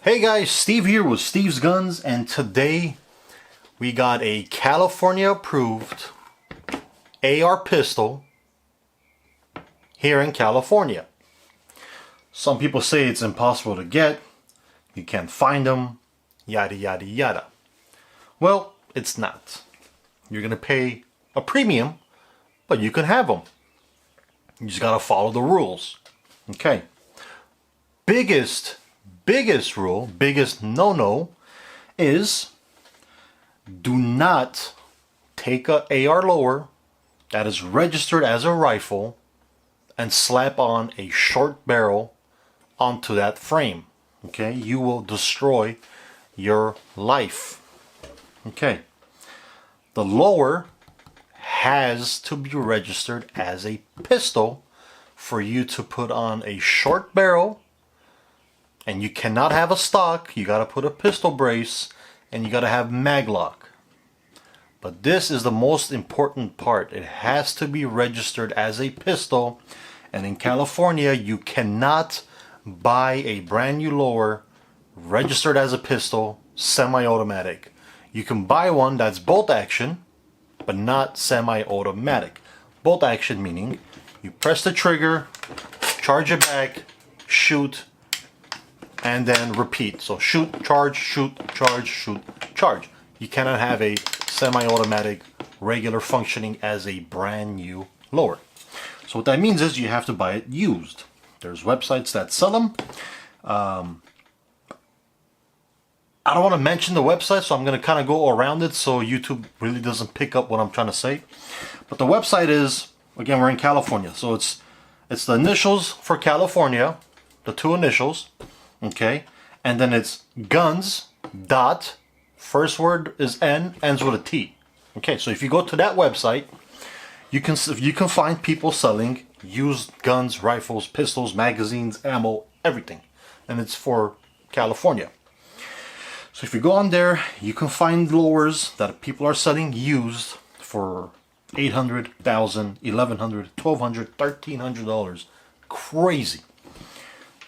Hey guys, Steve here with Steve's Guns, and today we got a California approved AR pistol here in California. Some people say it's impossible to get, you can't find them, yada yada yada. Well, it's not. You're gonna pay a premium, but you can have them. You just gotta follow the rules. Okay. Biggest rule, biggest no-no is do not take a AR lower that is registered as a rifle and slap on a short barrel onto that frame. Okay, you will destroy your life. Okay, the lower has to be registered as a pistol for you to put on a short barrel. And you cannot have a stock, you gotta put a pistol brace, and you gotta have mag lock. But this is the most important part. It has to be registered as a pistol, and in California you cannot buy a brand new lower registered as a pistol, semi-automatic. You can buy one that's bolt action, but not semi-automatic. Bolt action meaning you press the trigger, charge it back, shoot, and then repeat. So shoot, charge, shoot, charge, shoot, charge. You cannot have a semi-automatic regular functioning as a brand new lower. So what that means is you have to buy it used. There's websites that sell them. I don't want to mention the website, so I'm going to kind of go around it so YouTube really doesn't pick up what I'm trying to say. But the website is, again, we're in California, so it's the initials for California, the two initials. Okay, and then it's guns dot, first word is N, ends with a T. Okay, so if you go to that website, you can find people selling used guns, rifles, pistols, magazines, ammo, everything, and it's for California. So if you go on there, you can find lowers that people are selling used for $800, $1,000, $1,100, $1,200, $1,300. Crazy.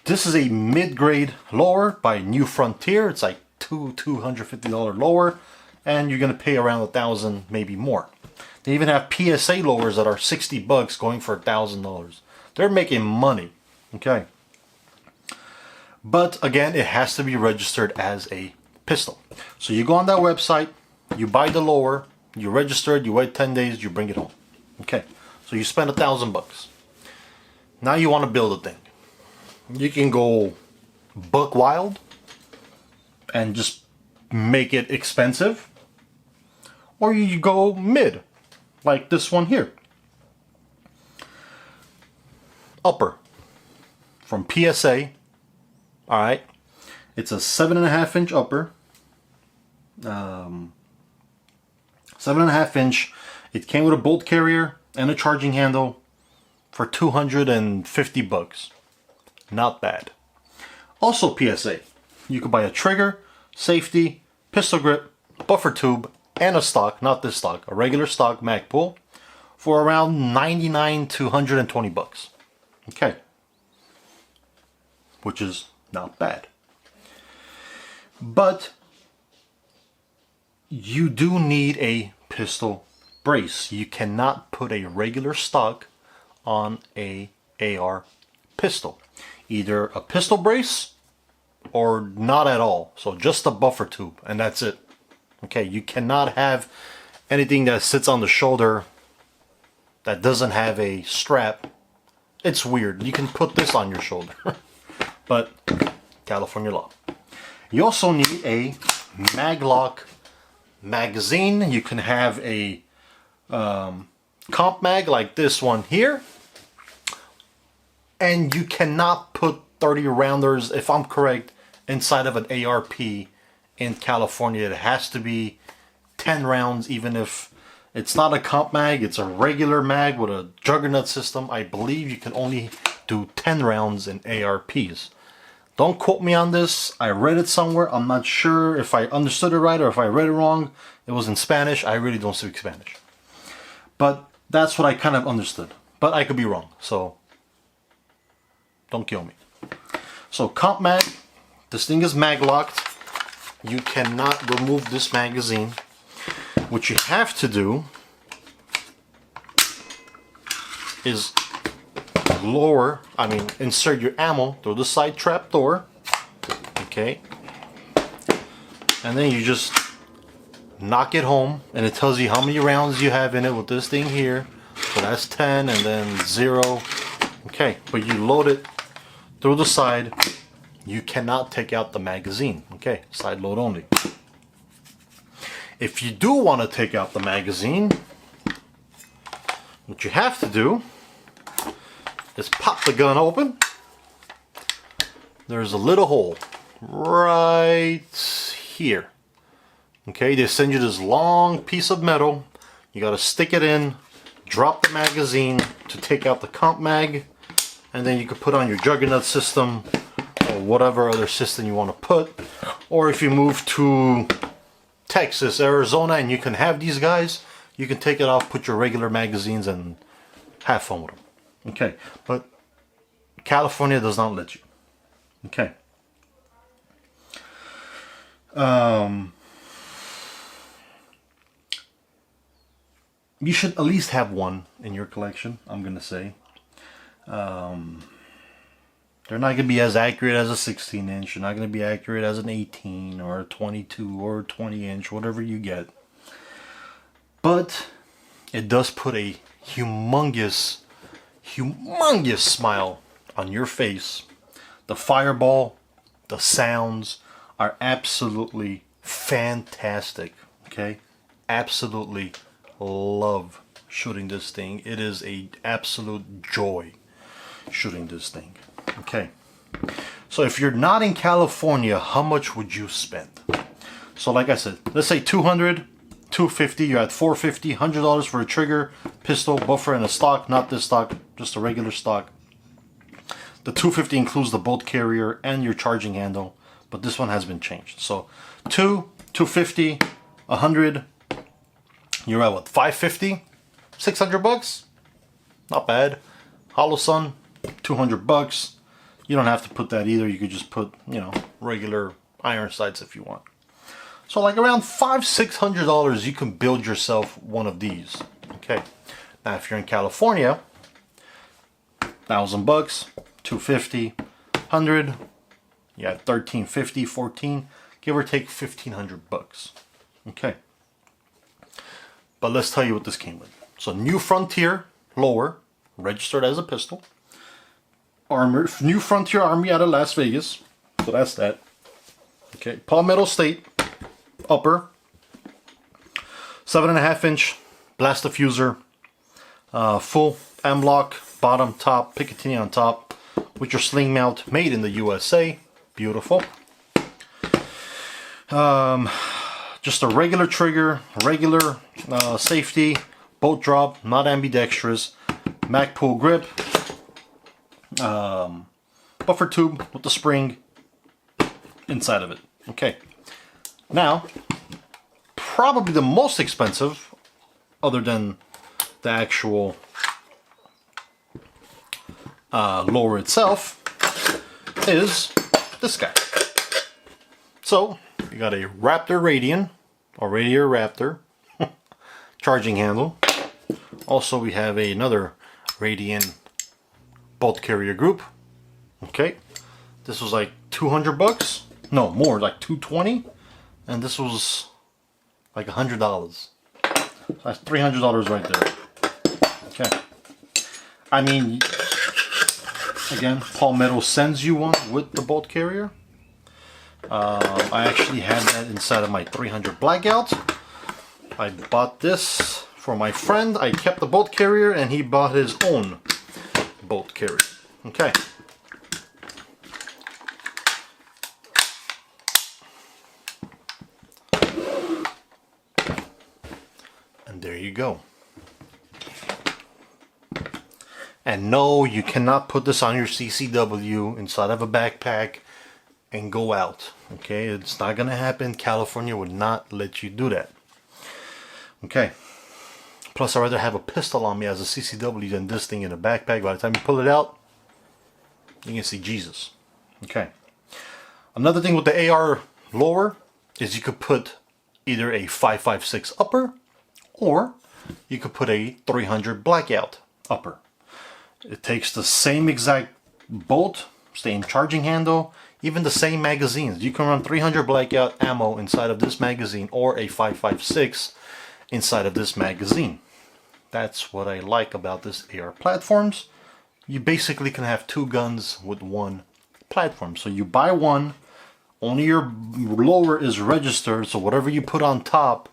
This is a mid-grade lower by New Frontier. It's like $250 lower, and you're gonna pay around $1,000, maybe more. They even have PSA lowers that are $60 going for $1,000. They're making money, okay? But again, it has to be registered as a pistol. So you go on that website, you buy the lower, you register it, you wait 10 days, you bring it home. Okay, so you spend $1,000. Now you want to build a thing. You can go buck wild and just make it expensive, or you go mid, like this one here. Upper from PSA. All right, it's a 7.5 inch upper. 7.5 inch. It came with a bolt carrier and a charging handle for $250. Not bad. Also PSA, you could buy a trigger, safety, pistol grip, buffer tube, and a stock, not this stock, a regular stock mag pull for around $99 to $120. Okay. Which is not bad. But you do need a pistol brace. You cannot put a regular stock on a AR pistol. Either a pistol brace or not at all. So just a buffer tube, and that's it. Okay, you cannot have anything that sits on the shoulder that doesn't have a strap. It's weird. You can put this on your shoulder, but California law. You also need a maglock magazine. You can have a comp mag like this one here. And you cannot put 30 rounders, if I'm correct, inside of an ARP in California. It has to be 10 rounds, even if it's not a comp mag, it's a regular mag with a juggernaut system. I believe you can only do 10 rounds in ARPs. Don't quote me on this. I read it somewhere. I'm not sure if I understood it right or if I read it wrong. It was in Spanish. I really don't speak Spanish. But that's what I kind of understood. But I could be wrong, so don't kill me. So comp mag This thing is mag locked. You cannot remove this magazine. What you have to do is insert your ammo through the side trap door. Okay. And then you just knock it home, and it tells you how many rounds you have in it with this thing here. So that's 10 and then 0. Okay, but you load it through the side. You cannot take out the magazine. Okay, side load only. If you do want to take out the magazine, what you have to do is pop the gun open. There's a little hole right here. Okay, they send you this long piece of metal. You got to stick it in, drop the magazine to take out the comp mag, and then you can put on your Juggernaut system or whatever other system you want to put. Or if you move to Texas, Arizona, and you can have these guys, you can take it off, put your regular magazines, and have fun with them. Okay, but California does not let you. Okay. You should at least have one in your collection, I'm going to say. They're not going to be as accurate as a 16 inch. They're not going to be accurate as an 18 or a 22 or a 20 inch, whatever you get. But it does put a humongous smile on your face. The fireball, the sounds are absolutely fantastic. Okay? Absolutely love shooting this thing. It is a absolute joy shooting this thing. Okay, so if you're not in California, how much would you spend? So like I said, let's say $200, $250, you're at $450, $100 for a trigger, pistol, buffer, and a stock. Not this stock, just a regular stock. The $250 includes the bolt carrier and your charging handle, but this one has been changed. So $250, $100, you're at what, $550, $600? Not bad. Hollow Sun, $200. You don't have to put that either. You could just put, regular iron sights if you want. So like around $500-$600, you can build yourself one of these. Okay. Now if you're in California, $1,000, $250, $100, you have $1,350, $14, give or take $1,500. Okay. But let's tell you what this came with. So New Frontier lower, registered as a pistol. Armor, New Frontier Army out of Las Vegas. So that's that. Okay, Palmetto State upper, 7.5 inch blast diffuser, full M-lock, bottom, top, Picatinny on top, with your sling mount, made in the USA. Beautiful. Just a regular trigger, regular safety, bolt drop, not ambidextrous, mag pull grip, buffer tube with the spring inside of it. Okay, now probably the most expensive, other than the actual lower itself, is this guy. So you got a Raptor Radian, or Radiator Raptor charging handle. Also we have another Radian bolt carrier group. Okay, this was like $200, no more, like $220, and this was like $100. So that's $300 right there. Okay, I mean, again, Palmetto sends you one with the bolt carrier. I actually had that inside of my 300 Blackout. I bought this for my friend. I kept the bolt carrier and he bought his own bolt carrier. Okay. And there you go. And no, you cannot put this on your CCW inside of a backpack and go out. Okay, it's not gonna happen. California would not let you do that. Okay. Plus, I'd rather have a pistol on me as a CCW than this thing in a backpack. By the time you pull it out, you can see Jesus. Okay. Another thing with the AR lower is you could put either a 5.56 upper, or you could put a 300 blackout upper. It takes the same exact bolt, same charging handle, even the same magazines. You can run 300 blackout ammo inside of this magazine, or a 5.56 inside of this magazine. That's what I like about this AR platforms. You basically can have two guns with one platform. So you buy one, only your lower is registered, so whatever you put on top,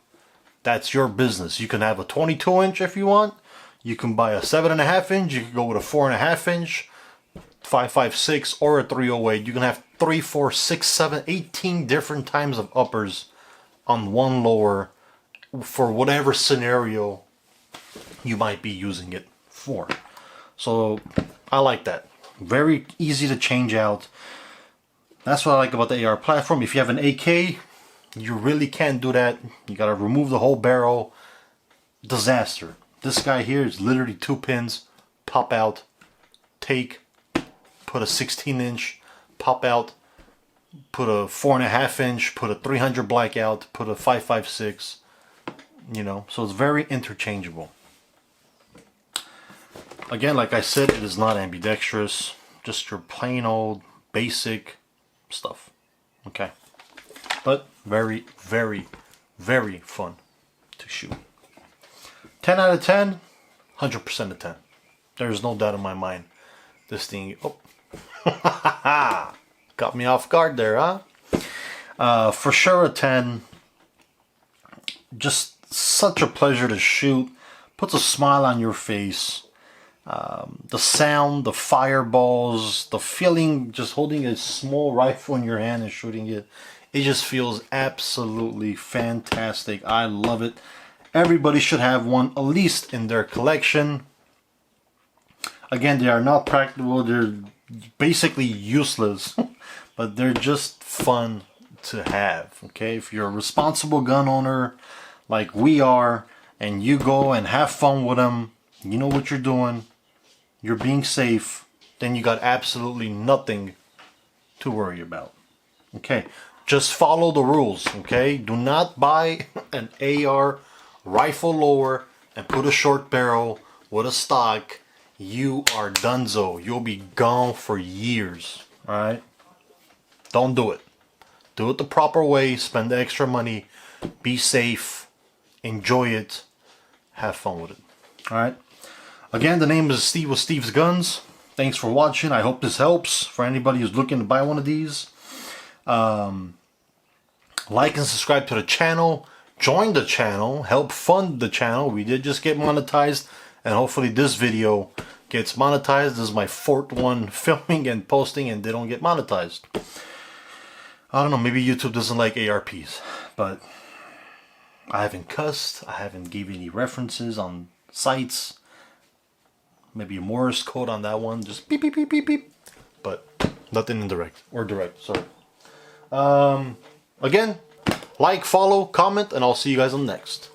that's your business. You can have a 22-inch if you want. You can buy a 7.5-inch. You can go with a 4.5-inch, 5.56, or a 308. You can have 3, 4, 6, 7, 18 different times of uppers on one lower for whatever scenario you might be using it for. So I like that. Very easy to change out. That's what I like about the AR platform. If you have an AK, you really can't do that. You gotta remove the whole barrel. Disaster. This guy here is literally 2 pins, pop out, take, put a 16-inch, pop out, put a 4.5-inch, put a 300 blackout, put a 5.56, you know, so it's very interchangeable. Again, like I said, it is not ambidextrous, just your plain old basic stuff. Okay, but very, very, very fun to shoot. 10 out of 10, 100% of 10. There's no doubt in my mind. This thing, oh, got me off guard there, huh? For sure a 10. Just such a pleasure to shoot. Puts a smile on your face. The sound, the fireballs, the feeling, just holding a small rifle in your hand and shooting it. It just feels absolutely fantastic. I love it. Everybody should have one, at least in their collection. Again, they are not practical. They're basically useless, but they're just fun to have. Okay, if you're a responsible gun owner like we are, and you go and have fun with them, you know what you're doing, you're being safe, then you got absolutely nothing to worry about. Okay, just follow the rules. Okay, do not buy an AR rifle lower and put a short barrel with a stock. You are donezo. You'll be gone for years. Alright? Don't do it. Do it the proper way. Spend the extra money. Be safe. Enjoy it. Have fun with it. Alright? Again, the name is Steve with Steve's Guns. Thanks for watching. I hope this helps for anybody who's looking to buy one of these. Like and subscribe to the channel. Join the channel. Help fund the channel. We did just get monetized. And hopefully this video gets monetized. This is my 4th one filming and posting, and they don't get monetized. I don't know, maybe YouTube doesn't like ARPs, but I haven't cussed. I haven't given any references on sites. Maybe a Morse code on that one, just beep beep beep beep beep. But nothing indirect or direct, sorry. Again, like, follow, comment, and I'll see you guys on the next.